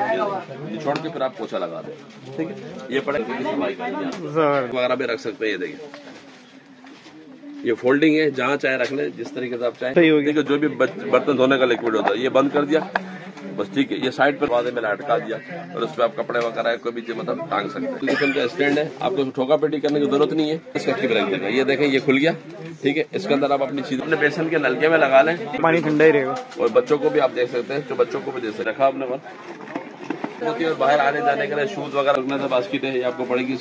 छोड़ के फिर आप पोछा लगा दें, ठीक है। ये पड़ेगा सफाई वगैरह भी रख सकते हैं। ये देखिए ये फोल्डिंग है, जहाँ चाहे रख ले, जिस तरीके से आप चाहें। ठीक है, जो भी बर्तन धोने का लिक्विड होता है ये बंद कर दिया बस, ठीक है। ये साइड पर वादे में अटका दिया और उस पर आप कपड़े वगैरह कोई भी मतलब टांग सकते हैं। किचन का स्टैंड है, आपको ठोका पेटी करने की जरूरत नहीं है, इसका कीप रख देगा। ये देखें ये खुल गया, ठीक है। इसके अंदर आप अपनी चीज अपने बेसन के नलके में लगा लें, पानी ठंडा ही रहेगा। और बच्चों को भी आप देख सकते हैं, जो बच्चों को भी दे सकते रखा आपने और बाहर आने जाने के लिए शूज वगैरह रखना था, बास्केट है ये आपको पड़ेगी।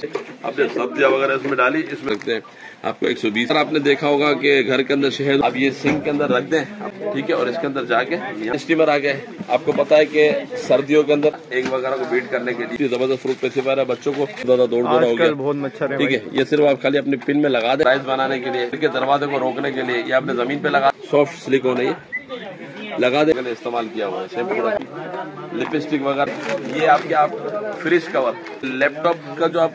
आपने सब्जियां वगैरह इसमें डाली, इसमें रखते हैं आपको 120। आपने देखा होगा कि घर के अंदर शहद आप ये सिंक के अंदर रख दें, ठीक है। और इसके अंदर जाके स्टीमर आ गए। आपको पता है कि सर्दियों के अंदर एग वगैरह को बीट करने के लिए जबरदस्त फ्रूट पे सिपा रहा है, बच्चों को ज्यादा दौड़ हो गया, बहुत मच्छर है, ठीक है। ये सिर्फ आप खाली अपनी पिन में लगा दें, राइस बनाने के लिए, दरवाजे को रोकने के लिए, ये आपने जमीन पे लगा, सॉफ्ट सिलिकॉन है, लगा देने के लिए इस्तेमाल किया हुआ है। लिपस्टिक वगैरह ये आपके आप फ्रिज कवर लैपटॉप का जो आप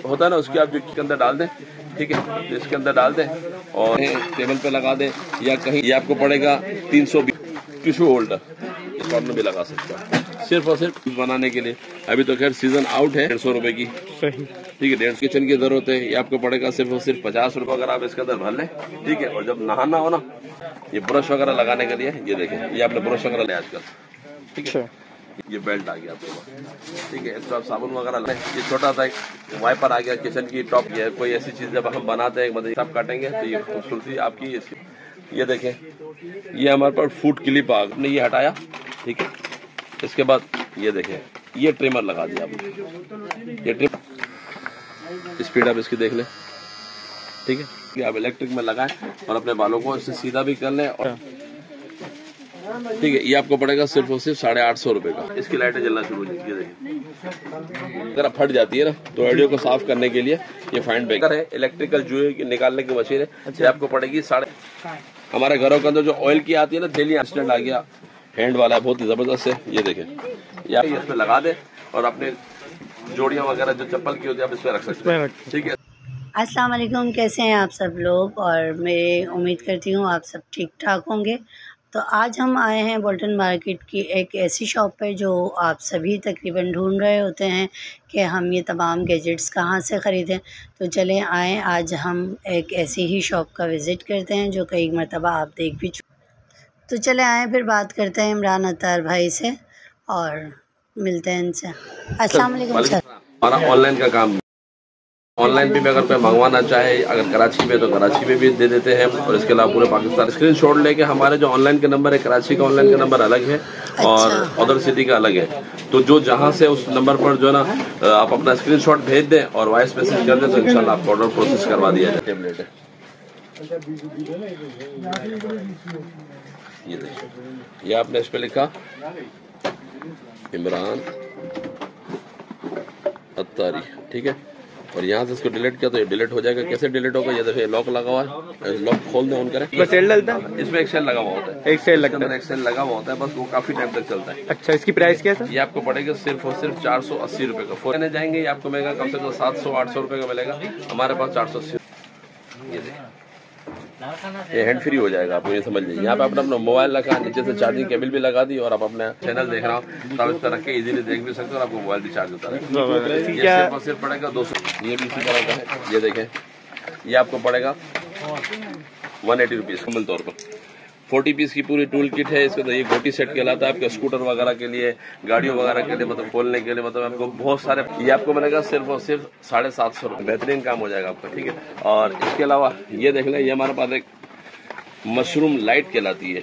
होता है ना, उसके आप जो के अंदर डाल दें, ठीक है। इसके अंदर डाल दें और टेबल पे लगा दें या कहीं। ये आपको पड़ेगा 320। टिश्यू होल्डर इस कॉर्नर भी लगा सकता है, सिर्फ और सिर्फ बनाने के लिए। अभी तो खैर सीजन आउट है, 150 रुपए की, ठीक है। 150 किचन की जरूरत है, ये आपको पड़ेगा सिर्फ और सिर्फ 50 रुपए। अगर आप इसके अंदर भर लें, ठीक है। और जब नहाना हो ना, ये ब्रश वगैरह लगाने के लिए, ये देखें ये आपने ब्रश वगैरह ले आजकल, ठीक है। ये बेल्ट आ गया आपके पास, ठीक है। इसको आप साबुन वगैरह लें। ये छोटा सा एक वाइपर आ गया किचन की टॉप। ये कोई ऐसी चीज जब हम बनाते हैं मतलब आप काटेंगे तो ये खूबसूरती आपकी इसकी। ये देखें ये हमारे पास फूड क्लिप आ, आपने ये हटाया, ठीक है। इसके बाद ये देखें ये ट्रिमर लगा दिया आपने, ये ट्रिमर स्पीड आप इसकी देख लें, ठीक है। आप इलेक्ट्रिक में लगाएं और अपने बालों को इससे सीधा भी कर लें, और ठीक है। ये आपको पड़ेगा सिर्फ और सिर्फ 850 रुपए का। इसकी लाइटें जलना शुरू हो जाती है, अगर फट जाती है ना तो ऑडियो को साफ करने के लिए ये फाइंड ब्रेकर है, इलेक्ट्रिकल जुए निकालने की मशीन है। ये आपको पड़ेगी हमारे घरों के अंदर जो ऑयल की आती है ना, थैली स्टैंड आ गया, हैंड वाला है, बहुत ही जबरदस्त है। ये देखें ये इसमें लगा दे और अपने जोड़ियां वगैरह जो चप्पल की होती है आप इसमें रख सकते हैं, ठीक है। अस्सलाम वालेकुम, कैसे हैं आप सब लोग? और मैं उम्मीद करती हूँ आप सब ठीक ठाक होंगे। तो आज हम आए हैं बोल्टन मार्केट की एक ऐसी शॉप पर जो आप सभी तकरीबन ढूंढ रहे होते हैं कि हम ये तमाम गैजेट्स कहाँ से ख़रीदें। तो चलें आएँ, आज हम एक ऐसी ही शॉप का विज़िट करते हैं जो कई मरतबा आप देख भी चुके। तो चले आएँ फिर बात करते हैं इमरान अत्तार भाई से और मिलते हैं इनसे। अस्सलाम वालेकुम सर। हमारा ऑनलाइन का काम, ऑनलाइन पे भी अगर कोई मंगवाना चाहे, अगर कराची में तो कराची में भी दे देते हैं, और इसके अलावा पूरे पाकिस्तान। स्क्रीनशॉट लेके हमारे जो ऑनलाइन के नंबर है, कराची का ऑनलाइन का नंबर अलग है और अदर सिटी का अलग है। तो जो जहां से उस नंबर पर जो ना आप अपना स्क्रीनशॉट भेज दें और वॉइस मैसेज कर दें तो इंशाल्लाह आपको ऑर्डर प्रोसेस करवा दिया जाए। टेबलेट है ये देखिए, ये आपने इस पे लिखा इमरान अत्तारी, ठीक है। और यहाँ से इसको डिलीट किया तो ये डिलीट हो जाएगा। कैसे डिलीट होगा? ये देखिए लॉक लगा हुआ है, लॉक खोल दें, ऑन करें, बस सेल डलता है। इसमें एक सेल लगा हुआ होता है, एक सेल लगता है, एक सेल लगा हुआ होता है, बस वो काफी टाइम तक चलता है। अच्छा, इसकी प्राइस क्या है? ये आपको पड़ेगा सिर्फ और सिर्फ 480 रुपए का। फोन जाएंगे ये आपको मिलेगा कम से कम 700-800 रुपए का मिलेगा, हमारे पास 480। ये देखिए ये हैंड फ्री हो जाएगा, आपको ये समझ लीजिए। यहाँ पे अपना मोबाइल रखा, नीचे से चार्जिंग केबल भी लगा दी और आप अपना चैनल देख रहा हूँ तो आप इस तरह के इजीली देख भी सकते हो और आपको मोबाइल भी चार्ज होता है। ये सिर्फ पड़ेगा 200। ये भी इसी तरह का है, ये देखें ये आपको पड़ेगा 180 रुपीज कमल तौर पर। 40 पीस की पूरी टूल किट है। इसके अंदर ये गोटी सेट कहलाता है, आपके स्कूटर वगैरह के लिए, गाड़ियों वगैरह के लिए, मतलब खोलने के लिए, मतलब आपको बहुत सारे। ये आपको मिलेगा सिर्फ और सिर्फ 750 रुपये, बेहतरीन काम हो जाएगा आपका, ठीक है। और इसके अलावा ये देख लें, ये हमारे पास एक मशरूम लाइट कहलाती है।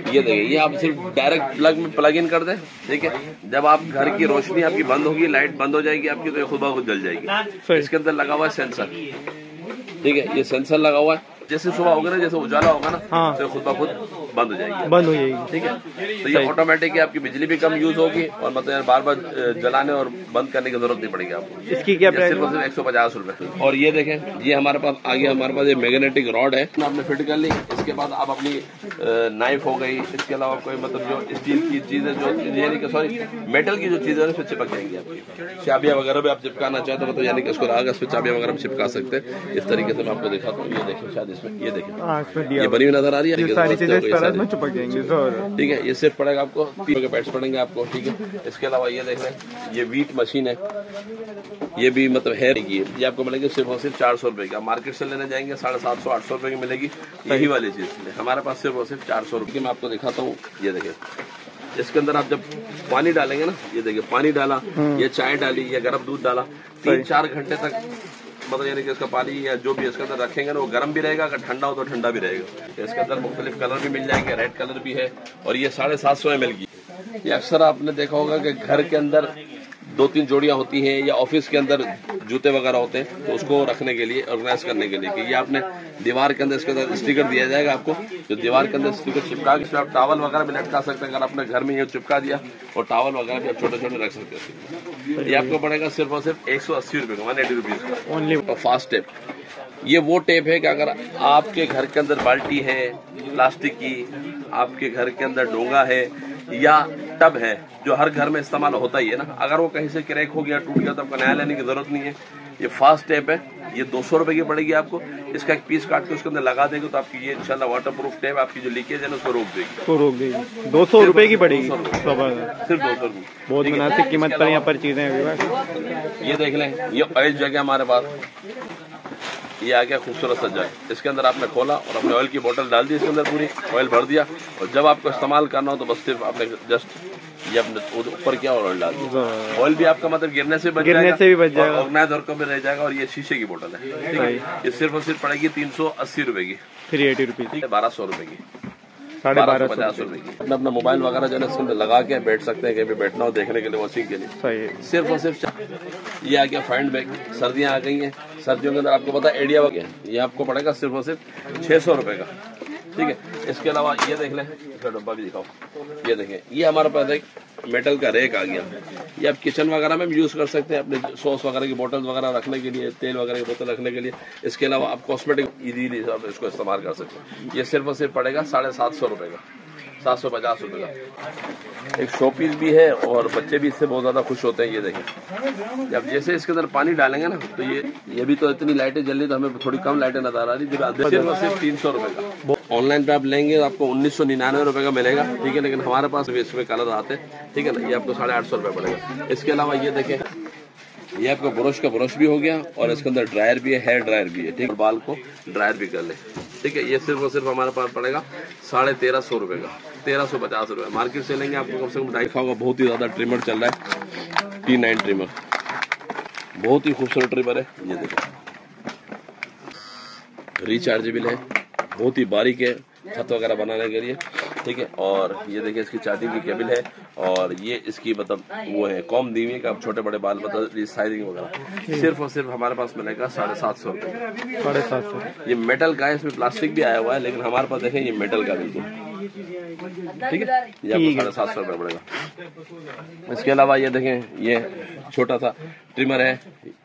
ये देखिए ये आप सिर्फ डायरेक्ट प्लग में प्लग इन कर दें, ठीक है। जब आप घर की रोशनी आपकी बंद होगी, लाइट बंद हो जाएगी आपकी, तो ये खुद ब खुद जल जाएगी। इसके अंदर लगा हुआ है सेंसर, ठीक है। ये सेंसर लगा हुआ है, जैसे सुबह होगा ना, जैसे उजाला होगा ना, तो खुद ब खुद बंद हो जाएगी, ठीक है। तो ये ऑटोमेटिक है, आपकी बिजली भी कम यूज होगी और मतलब बार बार जलाने और बंद करने की जरूरत नहीं पड़ेगी आपको। इसकी क्या प्राइस? सिर्फ 150 रुपए। और ये देखें ये हमारे पास आ गया, हमारे पास ये मैग्नेटिक रॉड है, आपने फिट कर ली। इसके बाद आप अपनी नाइफ हो गई, इसके अलावा कोई मतलब जो स्टील की चीजें, जो यानी कि सॉरी मेटल की जो चीजें है उसमें चिपक जाएंगी आपकी। चाबियां वगैरह भी आप चिपकाना चाहते हो, मतलब यानी कि इसको आगे इस पर चाबियां वगैरह भी चिपका सकते हैं। इस तरीके से मैं आपको दिखाता हूँ। ये देखिए शायद इसमें ये देखिए ये बनी हुई नजर आ रही है, में चिपक जाएंगे। ठीक है, ये सिर्फ पड़ेगा आपको 3 के पैड्स पड़ेंगे आपको। ठीक है, इसके अलावा ये देख रहे हैं, ये वीट मशीन है, ये भी मतलब है की, ये आपको मिलेगी सिर्फ और सिर्फ 400 रुपए का। मार्केट से लेने जाएंगे 750-800 रुपए की मिलेगी यही वाली चीज। हमारे पास सिर्फ और सिर्फ 400 रुपए की। मैं आपको दिखाता हूँ, ये देखिए, इसके अंदर आप जब पानी डालेंगे ना, ये देखिए पानी डाला या चाय डाली या गर्म दूध डाला, 3-4 घंटे तक मतलब यानी कि इसका पानी या जो भी इसके अंदर रखेंगे ना वो गर्म भी रहेगा, अगर ठंडा हो तो ठंडा भी रहेगा। इसके अंदर मुख्तलिफ कलर भी मिल जाएंगे, रेड कलर भी है, और ये 750 ml की। ये अक्सर आपने देखा होगा कि घर के अंदर 2-3 जोड़ियां होती हैं या ऑफिस के अंदर जूते वगैरह होते हैं, तो उसको रखने के लिए, ऑर्गेनाइज करने के लिए कि ये आपने दीवार के अंदर इसके अंदर स्टिकर दिया जाएगा आपको, जो दीवार के अंदर स्टिकर चिपका के आप टावल वगैरह भी लटका सकते हैं। अगर अपने घर में ये चिपका दिया और टावल वगैरह भी आप छोटे छोटे रख सकते हैं। ये आपको पड़ेगा सिर्फ और सिर्फ 180 रुपए का, 180 रुपीज का ओनली। फास्ट टेप, ये वो टेप है कि अगर आपके घर के अंदर बाल्टी है प्लास्टिक की, आपके घर के अंदर डोंगा है या टब है, जो हर घर में इस्तेमाल होता ही है ना, अगर वो कहीं से क्रैक हो गया, टूट गया, तो आपको नया लेने की जरूरत नहीं है। ये फास्ट टेप है, ये 200 रुपए की पड़ेगी आपको। इसका एक पीस काट के उसके अंदर लगा देंगे तो आपकी ये इंशाल्लाह वाटर प्रूफ टेप आपकी जो लीकेज है ना उसको रोक देगी। 200 रुपए की पड़ेगी, सिर्फ 200 रुपए। बहुत मुनासिब कीमत पर यहाँ पर चीजें हैं। ये देख लें, ये ऑयल जगह हमारे पास, ये आ गया खूबसूरत सा जग। इसके अंदर आपने खोला और अपने ऑयल की बोतल डाल दी, इसके अंदर पूरी ऑयल भर दिया, और जब आपको इस्तेमाल करना हो तो बस सिर्फ आपने जस्ट ये अपने ऊपर किया और ऑयल डाल दिया। ऑयल भी आपका मतलब गिरने से बच जाएगा, ऑर्गेनाइज और कम रह जाएगा। और ये शीशे की बोतल है, ठीक है, ये सिर्फ और सिर्फ पड़ेगी 380 रुपए की, 380 रुपीज, 1200 रुपए की, 1250 रुपए की। अपना मोबाइल वगैरह जो है इसके अंदर लगा के बैठ सकते हैं, कहीं भी बैठना हो देखने के लिए, वॉचिंग के लिए। सही, सिर्फ और सिर्फ ये आ गया फाइंड बैग। सर्दियां आ गई हैं, सर्दियों के अंदर आपको पता है एडिया वगैरह, ये आपको पड़ेगा सिर्फ और सिर्फ 600 रुपए का। ठीक है, इसके अलावा ये देख लें, इसका डब्बा भी दिखाओ, ये देखें, ये हमारे पास एक मेटल का रेक आ गया। ये आप किचन वगैरह में भी यूज कर सकते हैं, अपने सॉस वगैरह की बोतल वगैरह रखने के लिए, तेल वगैरह की बोतल रखने के लिए। इसके अलावा आप कॉस्मेटिक इजीली आप इसको इस्तेमाल कर सकते हैं। ये सिर्फ और सिर्फ पड़ेगा 750 रुपए का, 750 रुपए का। एक शोपीस भी है और बच्चे भी इससे बहुत ज्यादा खुश होते हैं। ये देखें, जब जैसे इसके अंदर पानी डालेंगे ना, तो ये भी तो इतनी लाइटें जल रही, तो हमें थोड़ी कम लाइटें नजर आ रही। सिर्फ और सिर्फ 300 रुपए का। ऑनलाइन पे आप लेंगे तो आपको 1999 रुपए का मिलेगा, ठीक है, लेकिन हमारे पास इसमें कलर आते हैं, ठीक है ना, ये आपको 850 रुपए पड़ेगा। इसके अलावा ये देखें, ये आपका ब्रश का ब्रश भी हो गया, और इसके अंदर ड्रायर भी है, हेयर ड्रायर भी है, ठीक है, बाल को ड्रायर भी कर ले, ठीक है। ये सिर्फ और सिर्फ हमारे पास पड़ेगा 1350 रुपए का, 1350 रुपए। मार्केट से लेंगे आपको कम से कम 250 होगा। बहुत ही ज्यादा ट्रिमर चल रहा है, T9 ट्रिमर, बहुत ही खूबसूरत ट्रिमर है। ये देखो, रिचार्जेबल है, बहुत ही बारीक है छत वगैरह बनाने के लिए, ठीक है। और ये देखिए, इसकी चार्जिंग की केबल है, और ये इसकी मतलब वो है कॉम दीवी का, छोटे बड़े बाल मतलब रिसाइजिंग वगैरह। सिर्फ और सिर्फ हमारे पास मिलेगा 750 रुपए, 750। ये मेटल का है, इसमें प्लास्टिक भी आया हुआ है, लेकिन हमारे पास देखें ये मेटल का बिल्कुल, ठीक है, ये आपको 750 रुपए पड़ेगा। इसके अलावा ये देखें, ये छोटा सा ट्रिमर है,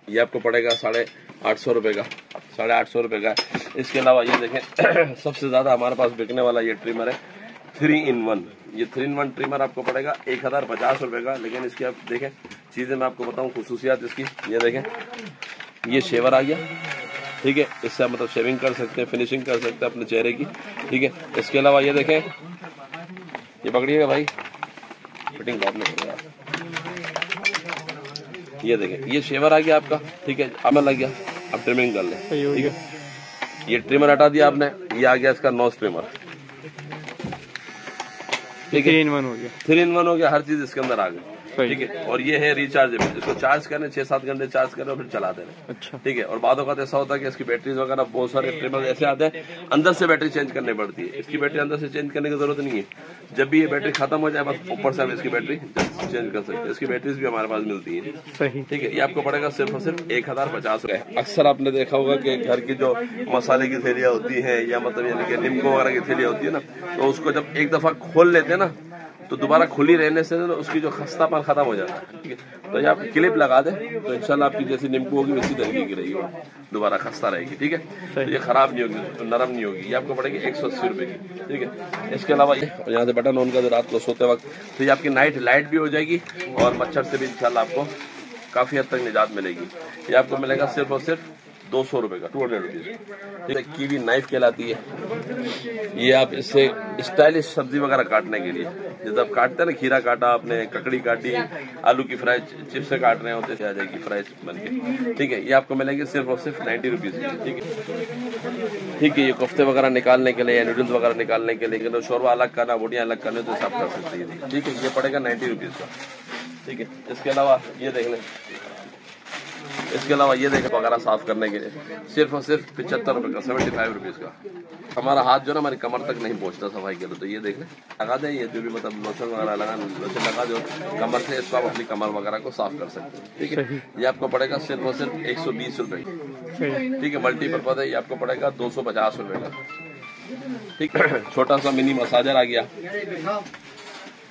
ये आपको पड़ेगा 850 रुपए का, 850 रुपए का। इसके अलावा ये देखें, सबसे ज्यादा हमारे पास बिकने वाला ये ट्रिमर है 3-in-1। ये 3-in-1 ट्रिमर आपको पड़ेगा 1050 रुपए का। लेकिन इसकी आप देखें चीजें मैं आपको बताऊं, खुसूसियात इसकी, ये देखें, ये शेवर आ गया, ठीक है, इससे आप मतलब शेविंग कर सकते हैं, फिनिशिंग कर सकते हैं अपने चेहरे की, ठीक है। इसके अलावा ये देखें, ये पकड़िएगा भाई, फिटिंग बहुत नहीं हो रहा। ये देखें, ये शेवर आ गया आपका, ठीक है, अब लग गया, अब ट्रिमिंग कर ले, ठीक है। ये ट्रिमर हटा दिया आपने, ये आ गया इसका नोज ट्रिमर, ठीक है, 3-in-1 हो गया, 3-in-1 हो गया, हर चीज इसके अंदर आ गई, ठीक है। और ये है रिचार्जेबल, इसको चार्ज करने 6-7 घंटे चार्ज करें और फिर चला दें, अच्छा, ठीक है। और बादों का ऐसा होता है कि इसकी बैटरीज वगैरह बहुत सारे ट्रिमर ऐसे आते हैं, अंदर से बैटरी चेंज करनी पड़ती है। इसकी बैटरी अंदर से चेंज करने की जरूरत नहीं है, जब भी ये बैटरी खत्म हो जाए बस ऊपर से हम इसकी बैटरी चेंज कर सकते हैं। इसकी बैटरीज भी हमारे पास मिलती है, सही, ठीक है। ये आपको पड़ेगा सिर्फ और सिर्फ 1050 रुपए। अक्सर आपने देखा होगा कि घर की जो मसाले की थैलियां होती है, या मतलब यानी कि नींबू वगैरह की थैलियां होती है ना, तो उसको जब एक दफा खोल लेते हैं ना, तो दोबारा खुली रहने से ना उसकी जो खस्तापन खत्म हो जाता है, ठीक है। तो ये आप क्लिप लगा दें तो इंशाल्लाह आपकी जैसी नींबू होगी वैसी तरीके की रहेगी, दोबारा खस्ता रहेगी, ठीक है। तो ये खराब नहीं होगी, तो नरम नहीं होगी। ये आपको पड़ेगी 180 रुपए की, ठीक है। इसके अलावा ये यहाँ से बटन ऑन कर दे रात को सोते वक्त, तो ये आपकी नाइट लाइट भी हो जाएगी, और मच्छर से भी इंशाल्लाह आपको काफी हद तक निजात मिलेगी। ये आपको मिलेगा सिर्फ और सिर्फ 200 रुपए का, 200 रुपीज। ठीक, कीवी नाइफ कहलाती है। ये आप इससे स्टाइलिश सब्जी वगैरह काटने के लिए, जैसे आप काटते हैं ना, खीरा काटा आपने, ककड़ी काटी, आलू की फ्राई चिप्स से काट रहे होते, आ जाएगी फ्राई बन के। ठीक है, ये आपको मिलेंगे सिर्फ और सिर्फ 90 रुपीज की। ठीक है, ठीक है। ये कोफ्ते वगैरह निकालने के लिए या नूडल्स वगैरह निकालने के लिए, शोरबा अलग करना, बोटियां अलग करने, तो साफ कर सकते हैं। ठीक है, ये पड़ेगा 90 रुपीज का। ठीक है, इसके अलावा ये देख लें, इसके अलावा ये देखें वगैरह साफ करने के लिए सिर्फ और सिर्फ 75 रुपए का, 75 रुपीज का। हमारा हाथ जो ना हमारी कमर तक नहीं पहुंचता सफाई के लिए, तो ये देख लें, लगा दें। ये जो भी मतलब लोशन वगैरह लोशन लगा दो कमर से, इसको आप अपनी कमर वगैरह को साफ कर सकते हैं। ठीक है, ये आपको पड़ेगा सिर्फ और सिर्फ 120 रुपए। ठीक है, मल्टीपर्पज है, ये आपको पड़ेगा 250 रुपए का। ठीक है, छोटा सा मिनी मसाजर आ गया,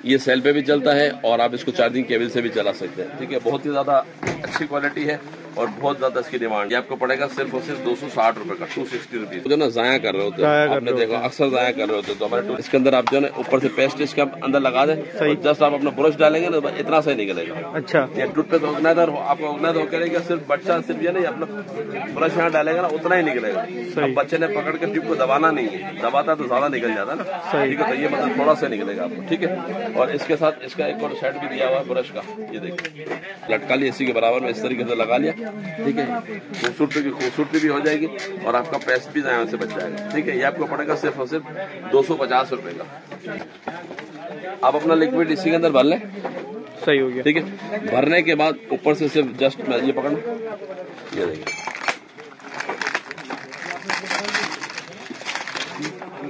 ये सेल पे भी चलता है और आप इसको चार्जिंग केबल से भी चला सकते हैं। ठीक है, बहुत ही ज्यादा अच्छी क्वालिटी है और बहुत ज्यादा इसकी डिमांड। ये आपको पड़ेगा सिर्फ और सिर्फ 260 रुपए का, 260 रुपीज। जो ना जाया कर रहे होते हैं, आपने देखा अक्सर जाया कर रहे होते, तो हमारे इसके अंदर आप जो है ऊपर से पेस्ट इसके अंदर लगा दें, जस्ट आप अपना ब्रश डालेंगे ना, इतना सही निकलेगा। अच्छा, ये टूथ पे तो ऑर्गेनाइजर आपका ऑर्गेनाइजर करेगा, सिर्फ बच्चा सिर्फ ये नहीं अपना ब्रश यहाँ डालेगा ना, उतना ही निकलेगा। अब बच्चे ने पकड़ के ट्यूब को दबाना नहीं है, दबाता तो ज्यादा निकल जाता ना। ठीक है, तो ये मतलब थोड़ा सा निकलेगा आपको। ठीक है, और इसके साथ इसका एक और सेट भी दिया हुआ है ब्रश का, ये देखिए, लटका लिया इसी के बराबर में, इस तरीके से लगा लिया। ठीक है, खूबसूरती की खूबसूरती भी हो जाएगी और आपका पैसे भी जाए से बच जाएगा। ठीक है, ये आपको पड़ेगा सिर्फ और सिर्फ 250 रुपए का। आप अपना लिक्विड इसी के अंदर भर लें, सही हो गया। ठीक है, भरने के बाद ऊपर से सिर्फ जस्ट ये पकड़ना, ये देखिए,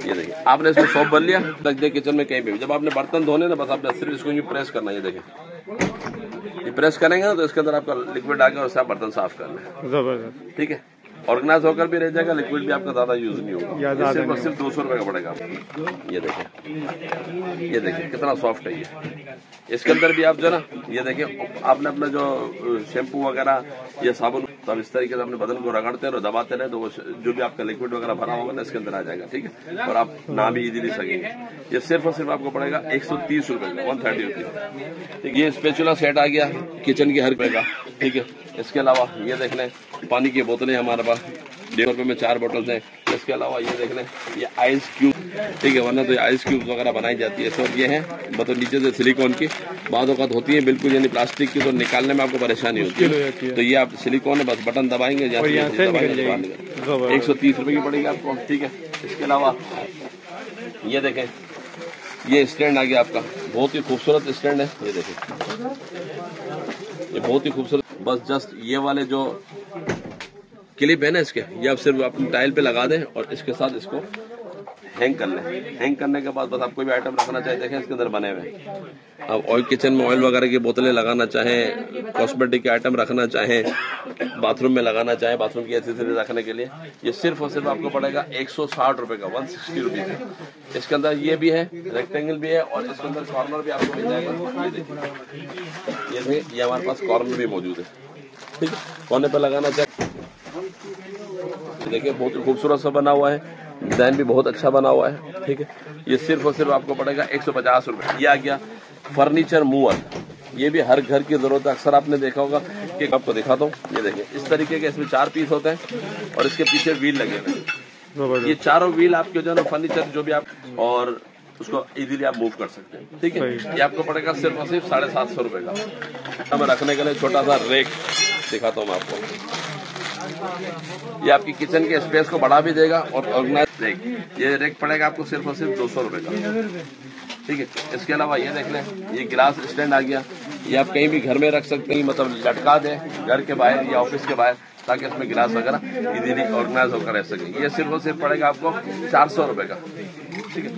ये देखिए, आपने इसमें सॉप भर लिया, रख दिया किचन में कहीं भी। जब आपने बर्तन धोने ना, बस आपने सिर्फ इसको यूं प्रेस करना, ये देखिए, ये प्रेस करेंगे ना तो इसके अंदर आपका लिक्विड आ गया और उससे आप बर्तन साफ कर लें। जबरदस्त। ठीक है, ऑर्गेनाइज होकर भी रह जाएगा, लिक्विड भी आपका ज्यादा यूज नहीं होगा। सिर्फ और सिर्फ 200 रुपए का पड़ेगा। ये देखिए, ये देखिए कितना सॉफ्ट है ये। इसके अंदर भी आप जो ना, ये देखिए, आपने अपना जो शैम्पू वगैरह या साबुन, तो आप इस तरीके से अपने बदन को रगड़ते रहे, दबाते रहे, तो वो जो भी आपका लिक्विड वगैरह भरा होगा ना, इसके अंदर आ जाएगा। ठीक है, और आप ना भी इजीली सकेंगे। ये सिर्फ और सिर्फ आपको पड़ेगा 130 रुपए का, 130 रुपीज। ठीक है, ये स्पेचुला सेट आ गया किचन के हर रुपए का। ठीक है, इसके अलावा ये देख लें, पानी की बोतलें हमारे पास 150 रुपए में 4 बोतल हैं। इसके अलावा ये देख लें, ये आइस क्यूब। ठीक है, वरना तो आइस क्यूब वगैरह बनाई जाती है। सो ये है मतलब नीचे से सिलिकॉन की, बाद औक़ात होती है बिल्कुल यानी प्लास्टिक की, तो निकालने में आपको परेशानी होती है। तो ये आप सिलिकॉन है, बस बटन दबाएंगे, 130 रुपए की पड़ेगी आपको। ठीक है, इसके अलावा ये देखें, ये स्टैंड आ गया आपका, बहुत ही खूबसूरत स्टैंड है। ये देखें, ये बहुत ही खूबसूरत। बस जस्ट ये वाले जो क्लिप है ना इसके, ये आप सिर्फ अपनी टाइल पे लगा दें और इसके साथ इसको हैंग कर लें। हैंग करने के बाद बस आप कोई भी आइटम रखना चाहे, देखें इसके अंदर बने हुए। अब ऑयल किचन में ऑयल वगैरह की बोतलें लगाना चाहें, कॉस्मेटिक के आइटम रखना चाहें, बाथरूम में लगाना चाहें, बाथरूम की एक्सेसरी रखने के लिए, ये सिर्फ और सिर्फ आपको पड़ेगा 160 रुपए का, 160 रुपीज। इसके अंदर ये भी है, रेक्टेंगल भी है और इसके अंदर कॉर्नर भी आपको मिल जाएगा। ये देखिए, ये हमारे पास कॉर्नर भी मौजूद है। ठीक है, कोने पर लगाना चाहे, देखिए बहुत खूबसूरत सा बना हुआ है, डिजाइन भी बहुत अच्छा बना हुआ है। ठीक है, ये सिर्फ और सिर्फ आपको पड़ेगा 150 रुपए। ये आ गया फर्नीचर मूवर, ये भी हर घर की जरूरत है। अक्सर आपने देखा होगा कि, आपको दिखाता हूँ, ये देखिए, इस तरीके के इसमें 4 पीस होते हैं और इसके पीछे व्हील लगे हुए हैं। ये चारों व्हील आपके जो है फर्नीचर जो भी आप, और उसको इजीली आप मूव कर सकते हैं। ठीक है, ये आपको पड़ेगा सिर्फ और सिर्फ 750 रुपए का। हमें रखने के लिए छोटा सा रेक दिखाता हूँ मैं आपको, ये आपकी किचन के स्पेस को बढ़ा भी देगा और ऑर्गेनाइज रेक। ये रेक पड़ेगा आपको सिर्फ और सिर्फ 200 रुपए का। ठीक है, इसके अलावा ये देख लें, ये गिलास स्टैंड आ गया, ये आप कहीं भी घर में रख सकते हैं, मतलब लटका दें घर के बाहर या ऑफिस के बाहर, ताकि इसमें गिलास वगैरह इजीली ऑर्गेनाइज होकर रह सके। ये सिर्फ और सिर्फ पड़ेगा आपको 400 रुपए का। ठीक है,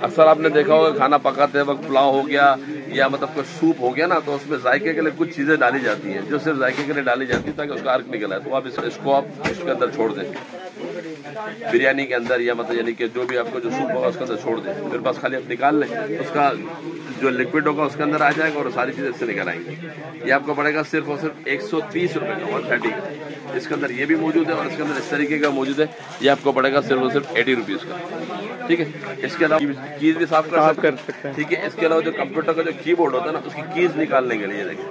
अक्सर आपने देखा होगा खाना पकाते वक्त पुलाव हो गया या मतलब कोई सूप हो गया ना, तो उसमें जायके के लिए कुछ चीजें डाली जाती हैं, जो सिर्फ जायके के लिए डाली जाती है ताकि उसका अर्क निकल आए। तो आप इसको आप उसके अंदर छोड़ दें, बिरयानी के अंदर, या मतलब यानी कि जो भी आपको जो सूप होगा उसके अंदर छोड़ दें, फिर बस खाली आप निकाल लें, उसका जो लिक्विड होगा उसके अंदर आ जाएगा और सारी चीजें इससे निकल आएंगी। ये आपको पड़ेगा सिर्फ और सिर्फ 130 रुपए का, 130। इसके अंदर ये भी मौजूद है और इसके अंदर इस तरीके का मौजूद है, ये आपको पड़ेगा सिर्फ और सिर्फ 80 रुपीज का। ठीक है, इसके अलावा कीज भी साफ कर सकते हैं। ठीक है, इसके अलावा जो कंप्यूटर का जो कीबोर्ड होता है ना, उसकी कीज निकालने के लिए देखिए,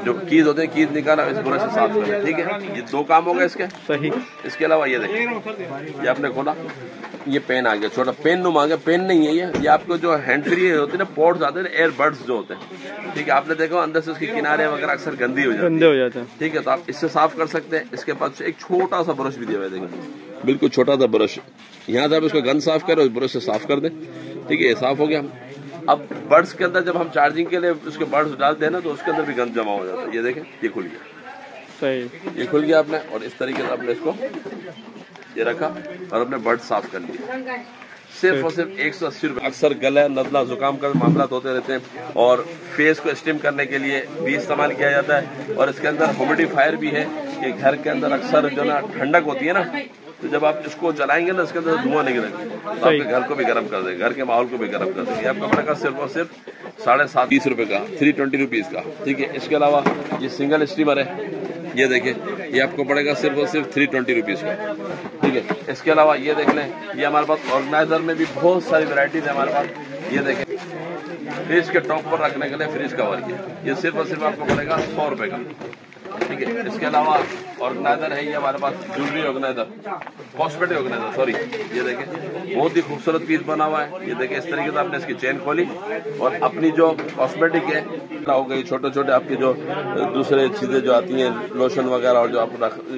जो कीज होते हैं, कीज निकाला इस ब्रश से साफ करना, ठीक है। ये 2 काम हो गए इसके। सही। इसके अलावा ये देखिए, ये आपने खोला, ये पेन आ गया, छोटा पेन नुमा आ गया। पेन नहीं है ये आपको जो हैंड फ्री होते हैं ना, पॉड्स आते हैं, एयर बर्ड्स जो होते हैं, ठीक है। आपने देखो अंदर से उसके किनारे वगैरह अक्सर गंदे हो जाते हैं, ठीक है। तो आप इससे साफ कर सकते हैं। इसके पास एक छोटा सा ब्रश भी दिया हुआ है, देखिए बिल्कुल छोटा सा ब्रश। यहाँ से आप उसका गंद साफ करें, उस ब्रश से साफ कर दें, ठीक है। ये साफ हो गया। अब बर्ड्स के अंदर जब हम चार्जिंग के लिए उसके बर्ड्स डालते हैं ना, तो उसके अंदर भी गंद जमा हो जाता है। ये देखें, ये खुल गया, सही, ये खुल गया आपने। और इस तरीके से आपने इसको ये रखा और अपने बर्ड साफ कर लिए। सिर्फ और सिर्फ 180 रुपए। अक्सर गला, नजला, जुकाम का मामला होते रहते हैं और फेस को स्टीम करने के लिए भी इस्तेमाल किया जाता है। और इसके अंदर ह्यूमिडिफायर भी है कि घर के अंदर अक्सर जो ना ठंडक होती है ना, तो जब आप इसको जलाएंगे ना, इसके अंदर धुआं निकलेगा, तो आपके घर को भी गर्म कर देगा, घर के माहौल को भी गर्म कर देगा। ये आपका पड़ेगा सिर्फ और सिर्फ 7.5 रुपए का, 320 रुपीज का, ठीक है। इसके अलावा ये सिंगल स्टीमर है, ये देखिए, ये आपको पड़ेगा सिर्फ और सिर्फ 320 रुपीज का, ठीक है। इसके अलावा ये देख लें, ये हमारे पास ऑर्गेनाइजर में भी बहुत सारी वैरायटीज है हमारे पास। ये देखें, फ्रिज के टॉप पर रखने के लिए फ्रिज कवर, ये सिर्फ और सिर्फ आपको पड़ेगा 100 रुपए का, ठीक है। इसके अलावा ऑर्गेनाइजर है ये हमारे पास, jewellery organiser, cosmetic organiser, sorry. ये देखें, बहुत ही खूबसूरत पीस बना हुआ है। ये देखें, इस तरीके से आपने इसकी चेन खोली और अपनी जो कॉस्मेटिक है हो गई, छोटे छोटे आपकी जो दूसरे चीजें जो आती हैं, लोशन वगैरह और जो आप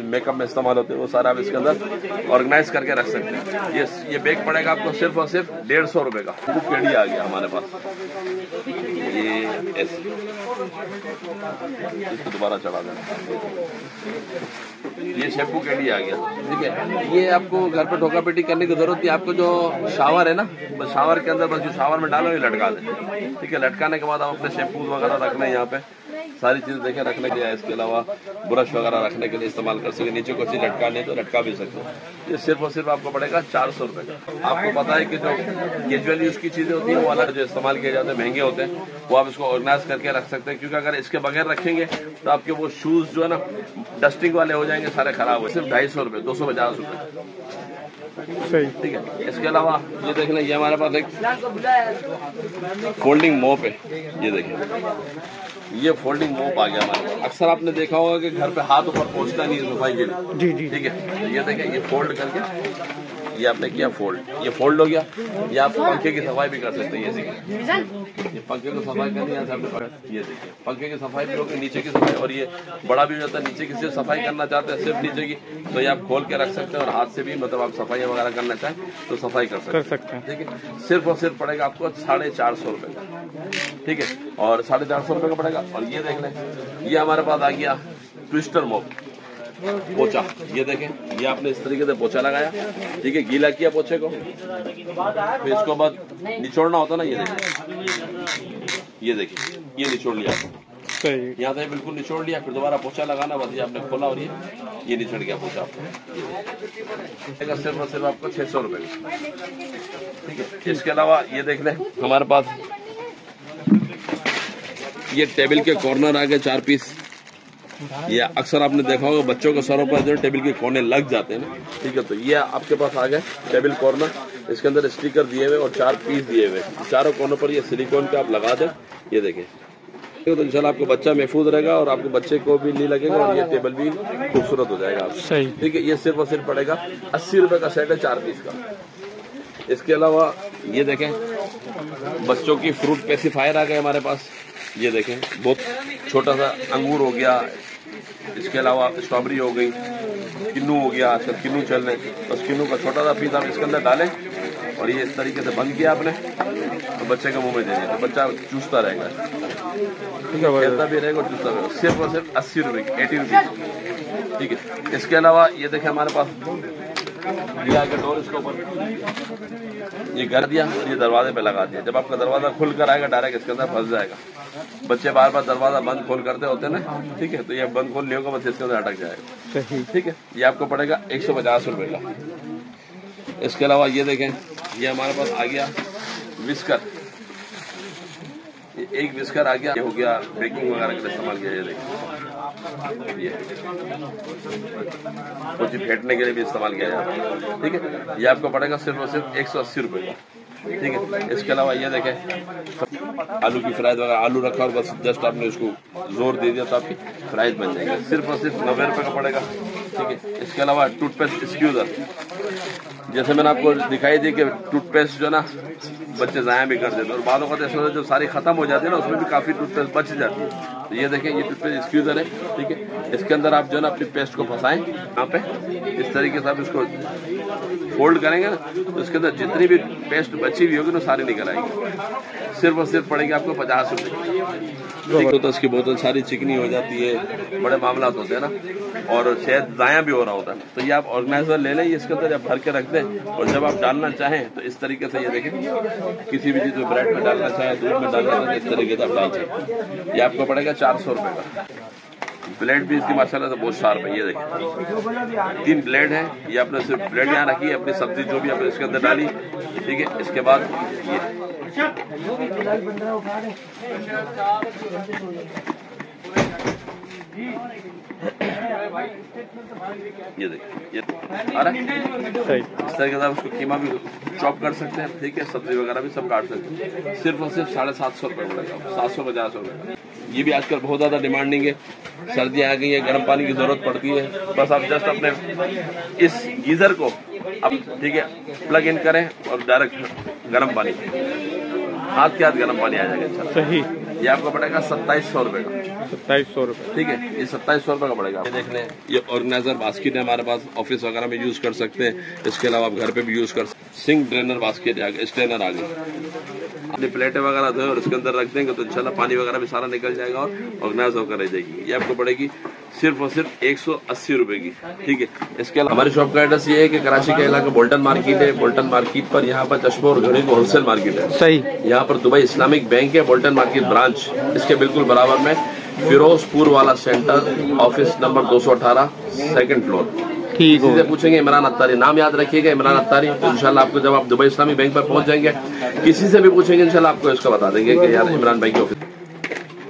मेकअप में इस्तेमाल होते हैं, वो सारा आप इसके अंदर ऑर्गेनाइज करके रख सकते हैं। ये बैग पड़ेगा आपको सिर्फ और सिर्फ 150 रुपए का। बुक केडी आ गया हमारे पास, ये ऐसे, इसको दोबारा चढ़ा देना। ये शैम्पू कैंडी आ गया, ठीक है। ये आपको घर पे ठोका पेटी करने की जरूरत नहीं। आपको जो शावर है ना, बस शावर के अंदर बस जो शावर में डालो, ये लटका दें, ठीक है। लटकाने के बाद आप अपने शैम्पू वगैरह रखना है, यहाँ पे सारी चीजें देखें रखने के लिए। इसके अलावा ब्रश वगैरह रखने के लिए इस्तेमाल कर सकते, नीचे कुछ लटकाने तो लटका भी सकते हैं। ये सिर्फ और सिर्फ आपको पड़ेगा 400 रुपए का। आपको पता है कि जो कैजुअल यूज की चीजें होती है वो अलग जो इस्तेमाल किए जाते हैं, महंगे होते हैं, वो आप इसको ऑर्गेनाइज करके रख सकते हैं। क्योंकि अगर इसके बगैर रखेंगे तो आपके वो शूज जो है ना, डस्टिंग वाले हो जाएंगे, सारे खराब हो। सिर्फ 250 रुपए, 250 रुपए, सही, ठीक है। इसके अलावा ये देख लें, ये हमारे पास एक फोल्डिंग मोप है, ये देखिए, ये फोल्डिंग मोप आ गया हमारे पास। अक्सर आपने देखा होगा कि घर पे हाथ ऊपर पहुंचता नहीं है सफाई के लिए, जी जी, ठीक है। तो ये देखें, ये फोल्ड करके ये आपने किया फोल्ड, ये फोल्ड हो गया। ये आप पंखे की सफाई भी कर सकते हैं। ये पंखे को सफाई करनी है, ये देखिए, पंखे की सफाई भी होगी, नीचे की सफाई, और ये बड़ा भी हो जाता है। नीचे की सिर्फ सफाई करना चाहते हैं, सिर्फ नीचे की, तो ये आप खोल के रख सकते हैं और हाथ से भी, मतलब आप सफाई वगैरह करना चाहें तो सफाई कर सकते हैं, ठीक है। सिर्फ और सिर्फ पड़ेगा आपको 450 रुपए का, ठीक है। और 450 रुपए का पड़ेगा। और ये देख लें, ये हमारे पास आ गया ट्विस्टर मोप, पोछा। ये देखें, ये आपने इस तरीके से पोछा लगाया, ठीक है, गीला किया पोछे को, फिर इसको बाद निचोड़ना होता ना, ये देखिए, ये देखिए, ये निचोड़ लिया आपने, यहाँ से बिल्कुल निचोड़ लिया, फिर दोबारा पोछा लगाना, बस ये आपने खोला और ये निचोड़ गया पोछा आपको। सिर्फ और सिर्फ आपको 600 रुपए, ठीक है। इसके अलावा ये देख लें, हमारे पास ये टेबल के कॉर्नर आ गए 4 पीस। ये अक्सर आपने देखा होगा बच्चों के सरों पर जो टेबल के कोने लग जाते हैं ना, ठीक है। तो ये आपके पास आ गए टेबल कॉर्नर, इसके अंदर स्टिकर दिए हुए और 4 पीस दिए हुए, चारों कोनों पर ये सिलिकॉन के आप लगा दें, ये देखें, तो इंशाल्लाह आपको बच्चा महफूज रहेगा और आपको बच्चे को भी नहीं लगेगा और ये टेबल भी खूबसूरत हो जाएगा, सही, ठीक है। ये सिर्फ और सिर्फ पड़ेगा 80 रुपए का सेट है, 4 पीस का। इसके अलावा ये देखें, बच्चों की फ्रूट पेसिफायर आ गए हमारे पास, ये देखें, बहुत छोटा सा अंगूर हो गया, इसके अलावा स्ट्रॉबेरी हो गई, किन्नू हो गया, आजकल किन्नू चल रहे हैं, बस किन्नू का छोटा सा पीस आप इसके अंदर डालें और ये इस तरीके से बंद किया आपने, तो बच्चे के मुंह में दे दिया, तो बच्चा चूसता रहेगा, खेलता भी रहेगा और चूसता रहेगा। सिर्फ और सिर्फ 80 रुपए की, 80 रुपीज, ठीक है। इसके अलावा ये देखें, हमारे पास दिया के डोर, इसके ऊपर ये कर दिया और ये दरवाजे पे लगा दिया। जब आपका दरवाजा खुल कर आएगा, डायरेक्ट इसके अंदर फंस जाएगा। बच्चे बार बार दरवाजा बंद खोल करते होते हैं ना, ठीक है, तो ये बंद खोल लिया होगा, बस इसके अंदर अटक जाएगा, ठीक है। ये आपको पड़ेगा 150 रुपए का। इसके अलावा ये देखें, ये हमारे पास आ गया विस्कर, एक विस्कर आ गया, ये हो गया बेकिंग वगैरह के लिए इस्तेमाल किया। ये देखिए, ये कुछ फेंटने के लिए भी इस्तेमाल किया जाता है, ठीक है। ये आपको पड़ेगा सिर्फ और सिर्फ 180 रुपए का, ठीक है। इसके अलावा ये देखें आलू की फ्राइज वगैरह, आलू रखा और बस जस्ट आपने उसको जोर दे दिया तो आपकी फ्राइज बन जाएंगे, सिर्फ और सिर्फ 90 रुपये का पड़ेगा। ठीक है। इसके अलावा टूथपेस्ट स्क्यूजर, जैसे मैंने आपको दिखाई दी कि टूथपेस्ट जो ना बच्चे ज़ाया भी कर देते हैं और बालों का ऐसा जो सारी खत्म हो जाती है ना उसमें भी काफ़ी टूथपेस्ट बच जाती है। तो ये देखें ये टूथपेस्ट स्क्यूजर है। ठीक है। इसके अंदर आप जो ना अपनी पेस्ट को फंसाएं, यहाँ पे इस तरीके से आप इसको फोल्ड करेंगे ना तो इसके अंदर जितनी भी पेस्ट बची हुई होगी ना सारी निकल आएगी। सिर्फ और सिर्फ पड़ेगी आपको 50 रुपये। तो इसकी बोतल सारी चिकनी हो जाती है, बड़े मामला होते हैं ना, और शायद ज़ाया भी हो रहा होता है। तो ये आप ऑर्गेनाइजर ले लें, इसके अंदर जब भर के रख दें और जब आप डालना चाहें तो इस तरीके से ये देखें किसी भी चीज़ में ब्रेड में डालना चाहें, दूध में डालना चाहें, इस तरीके से आप डाल सकते। ये आपको पड़ेगा 400 रुपये का। ब्लेड भी इसकी माशाल्लाह से बहुत शार्प है। ये देखिए 3 ब्लेड है, ये आपने सिर्फ ब्लेड यहाँ रखी है, अपनी सब्जी जो भी आपने इसके अंदर डाली। ठीक है। इसके बाद ये देखिए आ रहा है। इस तरीके से आप उसको कीमा भी चॉप कर सकते हैं। ठीक है। सब्जी वगैरह भी सब काट सकते हैं। सिर्फ और सिर्फ 750 रुपये पड़ेगा, 750 रुपये। ये भी आजकल बहुत ज़्यादा डिमांडिंग है, सर्दियाँ आ गई है, गर्म पानी की जरूरत पड़ती है। बस आप जस्ट अपने इस गीजर को अब ठीक है प्लग इन करें और डायरेक्ट गर्म पानी, हाथ के हाथ गर्म पानी आ जाएगा। सही। ये आपको पड़ेगा 2700 रुपये का। 2700 रुपये। ठीक है। ये 2700 रुपये का पड़ेगा। ये देख लें, ये ऑर्गेनाइजर बास्केट है हमारे पास, ऑफिस वगैरह में यूज कर सकते हैं। इसके अलावा आप घर पे भी यूज कर सकते हैं। सिंक ड्रेनर बास्केट आ गया, स्ट्रेनर आ गई। अपनी प्लेटें वगैरह धोए और इसके अंदर रख देंगे तो इंशाल्लाह पानी वगैरह भी सारा निकल जाएगा और ऑर्गेनाइज होकर रह जाएगी। ये आपको पड़ेगी सिर्फ और सिर्फ 180 रुपए की। ठीक है। इसके अलावा हमारी शॉप का एड्रेस ये है कि कराची के इलाके बोल्टन मार्केट है। बोल्टन मार्केट पर यहाँ पर चश्मा और घड़ी को होलसेल मार्केट है। सही। यहाँ पर दुबई इस्लामिक बैंक है, बोल्टन मार्केट ब्रांच, इसके बिल्कुल बराबर में फिरोजपुर वाला centre, office number 218, 2nd floor. किसी से पूछेंगे इमरान अत्तारी, नाम याद रखिएगा इमरान अत्तारी। तो इंशाल्लाह आपको जब आप दुबई इस्लामी बैंक पर पहुंच जाएंगे, किसी से भी पूछेंगे इंशाल्लाह आपको इसका बता देंगे कि यार इमरान भाई की ऑफिस।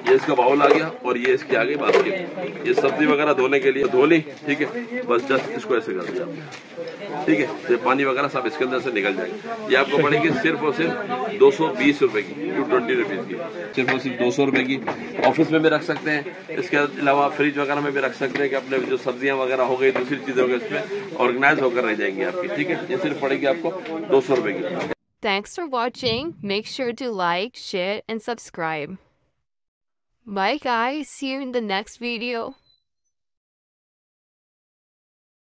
ये इसका बाउल आ गया और ये इसकी आ गई बास्केट। ये सब्जी वगैरह धोने के लिए धो ली। ठीक है। बस जस्ट इसको ऐसे कर दिया। ठीक है। ये पानी वगैरह सब इसके अंदर से निकल जाएगा। ये आपको पड़ेगी सिर्फ और सिर्फ 220 रुपए की, 220 रुपीज की, सिर्फ और सिर्फ 200 रुपए की। ऑफिस में भी रख सकते हैं, इसके अलावा फ्रिज वगैरह में भी रख सकते हैं कि अपने जो सब्जियां वगैरह हो गई, दूसरी चीजें हो गई, इसमें ऑर्गेनाइज होकर रह जाएंगी आपकी। ठीक है। ये सिर्फ पड़ेगी आपको 200 रुपए की। Thanks for watching. Make sure to like, share, and subscribe. Bye guys. See you in the next video.